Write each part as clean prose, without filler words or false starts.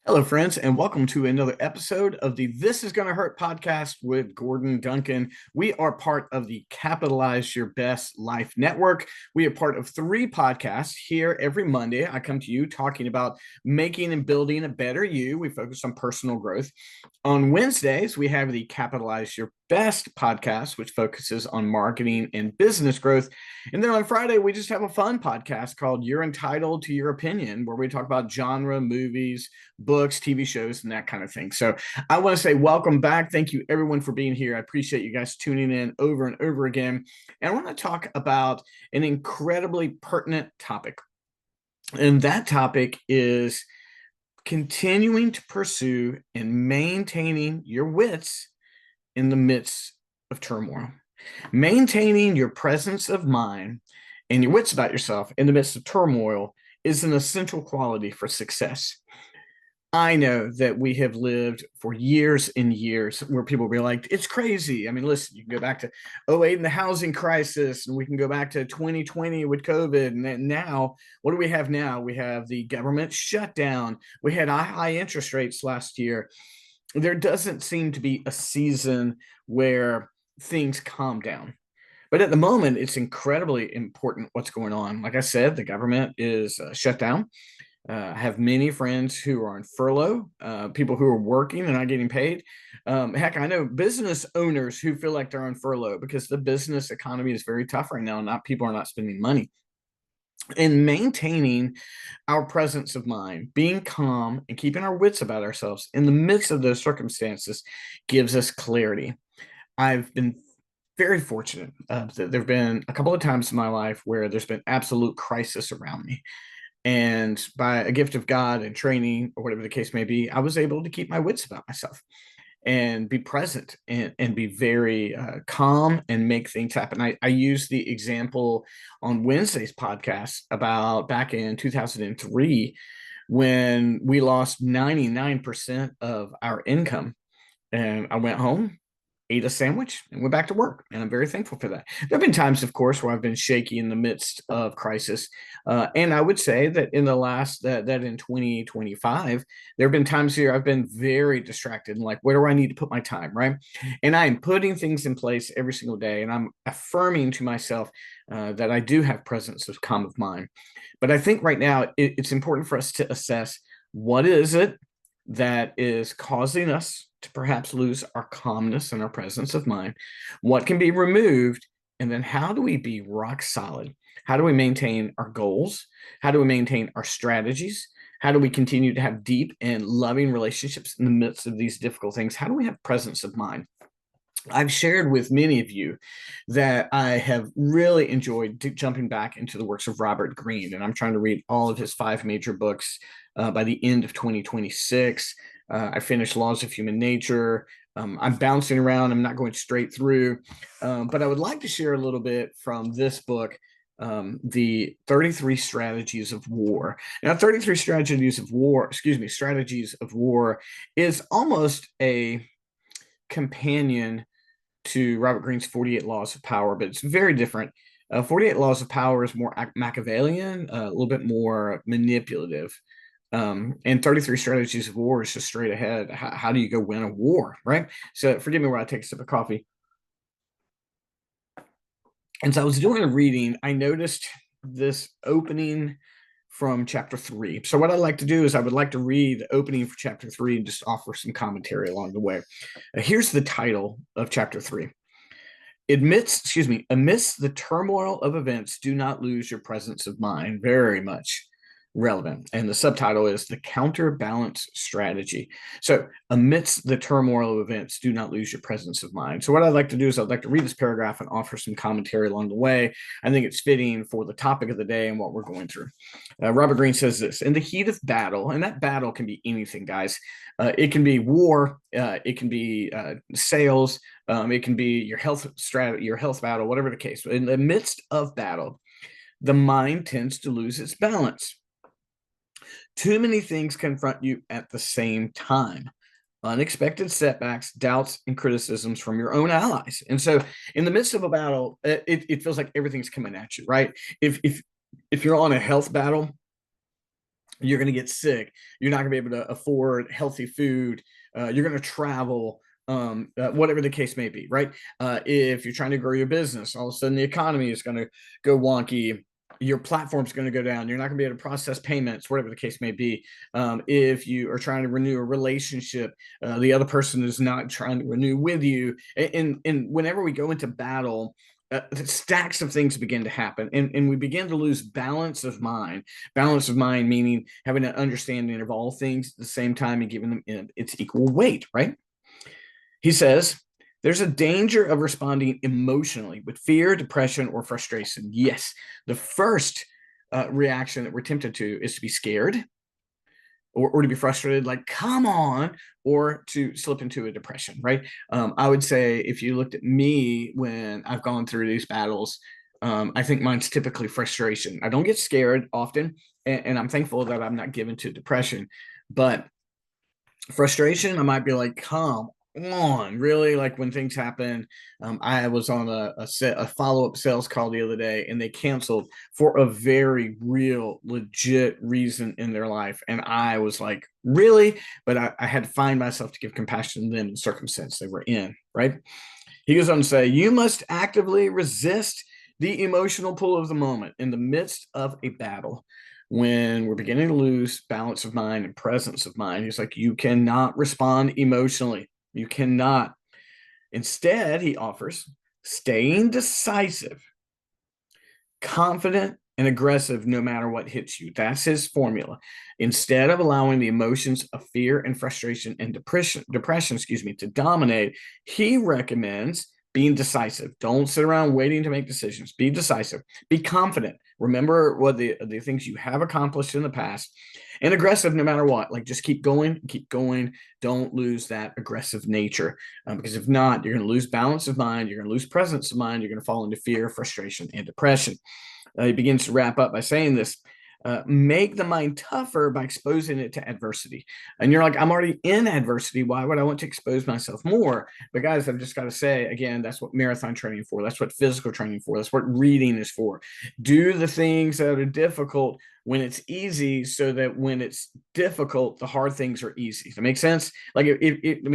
Hello, friends, and welcome to another episode of the This Is Gonna Hurt podcast with Gordon Duncan. We are part of the Capitalize Your Best Life Network. We are part of 3 podcasts here every Monday. I come to you talking about making and building a better you. We focus on personal growth. On Wednesdays, we have the Capitalize Your Best podcast, which focuses on marketing and business growth. And then on Friday, we just have a fun podcast called You're Entitled to Your Opinion, where we talk about genre, movies, books, TV shows, and that kind of thing. So I want to say welcome back. Thank you, everyone, for being here. I appreciate you guys tuning in over and over again. And I want to talk about an incredibly pertinent topic. And that topic is continuing to pursue and maintaining your wits in the midst of turmoil. Maintaining your presence of mind and your wits about yourself in the midst of turmoil is an essential quality for success. I know that we have lived for years and years where people will be like, it's crazy. I mean, listen, you can go back to '08 and the housing crisis, and we can go back to 2020 with COVID. And now, what do we have now? We have the government shutdown. We had high interest rates last year. There doesn't seem to be a season where things calm down. But at the moment, it's incredibly important what's going on. Like I said, the government is shut down. I have many friends who are on furlough, people who are working and not getting paid. Heck, I know business owners who feel like they're on furlough because the business economy is very tough right now. Not people are not spending money. And maintaining our presence of mind, being calm, and keeping our wits about ourselves in the midst of those circumstances gives us clarity. I've been very fortunate that there have been a couple of times in my life where there's been absolute crisis around me. And by a gift of God and training, or whatever the case may be, I was able to keep my wits about myself and be present and be very calm and make things happen. I used the example on Wednesday's podcast about back in 2003 when we lost 99% of our income. And I went home, ate a sandwich, and went back to work. And I'm very thankful for that. There have been times, of course, where I've been shaky in the midst of crisis. And I would say that in the last, that in 2025, there have been times here I've been very distracted and like, where do I need to put my time, right? And I am putting things in place every single day. And I'm affirming to myself that I do have presence of calm of mind. But I think right now it's important for us to assess what is it that is causing us to perhaps lose our calmness and our presence of mind, what can be removed, and then how do we be rock solid? How do we maintain our goals? How do we maintain our strategies? How do we continue to have deep and loving relationships in the midst of these difficult things? How do we have presence of mind? I've shared with many of you that I have really enjoyed jumping back into the works of Robert Greene, and I'm trying to read all of his 5 major books by the end of 2026. I finished Laws of Human Nature. I'm bouncing around. I'm not going straight through, but I would like to share a little bit from this book, the 33 Strategies of War. Now, 33 Strategies of War is almost a companion to Robert Greene's 48 Laws of Power, but it's very different. 48 Laws of Power is more Machiavellian, a little bit more manipulative. And 33 Strategies of War is just straight ahead. How do you go win a war, right? So forgive me while I take a sip of coffee. And so I was doing a reading. I noticed this opening from chapter 3. So what I'd like to do is I would like to read the opening for chapter 3 and just offer some commentary along the way. Here's the title of chapter 3. Amidst the turmoil of events, do not lose your presence of mind. Very much relevant. And the subtitle is The Counterbalance Strategy. So, amidst the turmoil of events, do not lose your presence of mind. So, what I'd like to do is I'd like to read this paragraph and offer some commentary along the way. I think it's fitting for the topic of the day and what we're going through. Robert Greene says this: in the heat of battle, and that battle can be anything, guys. It can be war, it can be sales, it can be your health strategy, your health battle, whatever the case. In the midst of battle, the mind tends to lose its balance. Too many things confront you at the same time. Unexpected setbacks, doubts, and criticisms from your own allies. And so, in the midst of a battle, it feels like everything's coming at you, right? If you're on a health battle, you're going to get sick. You're not going to be able to afford healthy food. You're going to travel, whatever the case may be, right? If you're trying to grow your business, all of a sudden the economy is going to go wonky. Your platform's going to go down. You're not going to be able to process payments, whatever the case may be. If you are trying to renew a relationship, the other person is not trying to renew with you. And whenever we go into battle, stacks of things begin to happen, and we begin to lose balance of mind. Balance of mind meaning having an understanding of all things at the same time and giving them its equal weight, right? He says there's a danger of responding emotionally with fear, depression, or frustration. Yes, the first reaction that we're tempted to is to be scared, or to be frustrated, like, come on, or to slip into a depression, right? I would say if you looked at me when I've gone through these battles, I think mine's typically frustration. I don't get scared often, and I'm thankful that I'm not given to depression, but frustration, I might be like, come on, really? Like when things happen. I was on a follow-up sales call the other day, and they canceled for a very real, legit reason in their life. And I was like, really? But I had to find myself to give compassion to them, the circumstance they were in, right? He goes on to say, you must actively resist the emotional pull of the moment in the midst of a battle. When we're beginning to lose balance of mind and presence of mind, he's like, you cannot respond emotionally. You cannot. Instead, he offers staying decisive, confident, and aggressive no matter what hits you. That's his formula. Instead of allowing the emotions of fear and frustration and depression, to dominate, he recommends being decisive. Don't sit around waiting to make decisions. Be decisive. Be confident. Remember what the things you have accomplished in the past, and aggressive no matter what. Like, just keep going, keep going. Don't lose that aggressive nature, because if not, you're going to lose balance of mind. You're going to lose presence of mind. You're going to fall into fear, frustration, and depression. He begins to wrap up by saying this. Make the mind tougher by exposing it to adversity. And you're like, I'm already in adversity. Why would I want to expose myself more? But guys, I've just got to say, again, that's what marathon training for. That's what physical training for. That's what reading is for. Do the things that are difficult when it's easy, so that when it's difficult, the hard things are easy. Does that make sense? Like,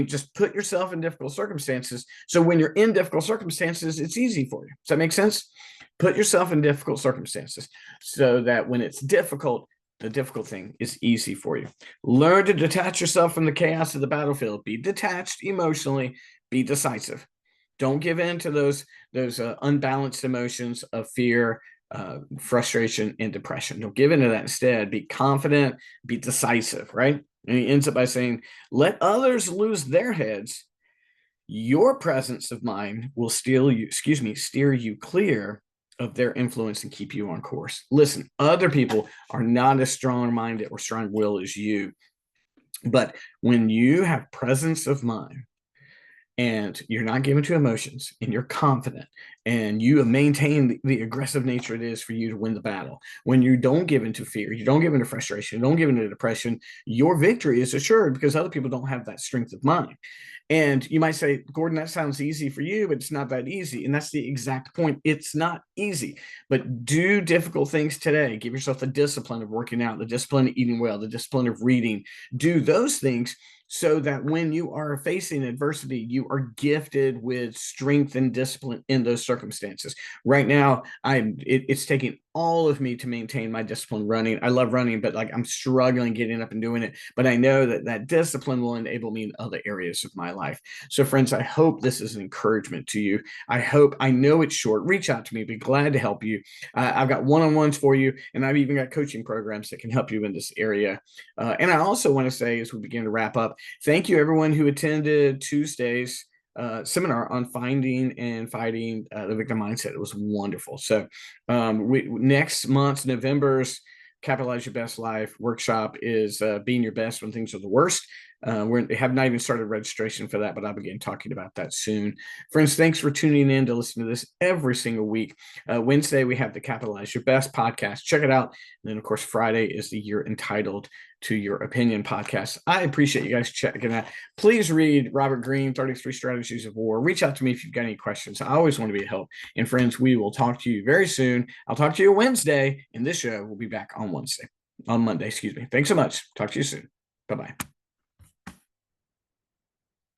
just put yourself in difficult circumstances, so when you're in difficult circumstances, it's easy for you. Does that make sense? Put yourself in difficult circumstances so that when it's difficult, the difficult thing is easy for you. Learn to detach yourself from the chaos of the battlefield. Be detached emotionally. Be decisive. Don't give in to those unbalanced emotions of fear, frustration, and depression. Don't give in to that. Instead, be confident. Be decisive. Right? And he ends up by saying, "Let others lose their heads. Your presence of mind will steer you clear of their influence and keep you on course." Listen, other people are not as strong-minded or strong-willed as you, but when you have presence of mind and you're not given to emotions and you're confident and you maintain the aggressive nature it is for you to win the battle, when you don't give into fear, you don't give into frustration, you don't give into depression, your victory is assured, because other people don't have that strength of mind. And you might say, Gordon, that sounds easy for you, but it's not that easy. And that's the exact point. It's not easy, but do difficult things today. Give yourself the discipline of working out, the discipline of eating well, the discipline of reading. Do those things so that when you are facing adversity, you are gifted with strength and discipline in those circumstances. Right now, it's taking all of me to maintain my discipline running. I love running, but like, I'm struggling getting up and doing it. But I know that discipline will enable me in other areas of my life. So friends, I hope this is an encouragement to you. I know it's short. Reach out to me. Be glad to help you. I've got one-on-ones for you, and I've even got coaching programs that can help you in this area. And I also want to say, as we begin to wrap up, thank you everyone who attended Tuesday's seminar on finding and fighting the victim mindset. It was wonderful. So next month's November's Capitalize Your Best Life workshop is being your best when things are the worst. We have not even started registration for that, but I'll begin talking about that soon. Friends, thanks for tuning in to listen to this every single week. Wednesday, we have the Capitalize Your Best podcast. Check it out. And then, of course, Friday is the You're Entitled to Your Opinion podcast. I appreciate you guys checking that. Please read Robert Greene, 33 Strategies of War. Reach out to me if you've got any questions. I always want to be a help. And friends, we will talk to you very soon. I'll talk to you Wednesday, and this show will be back on Wednesday. On Monday, excuse me. Thanks so much. Talk to you soon. Bye-bye.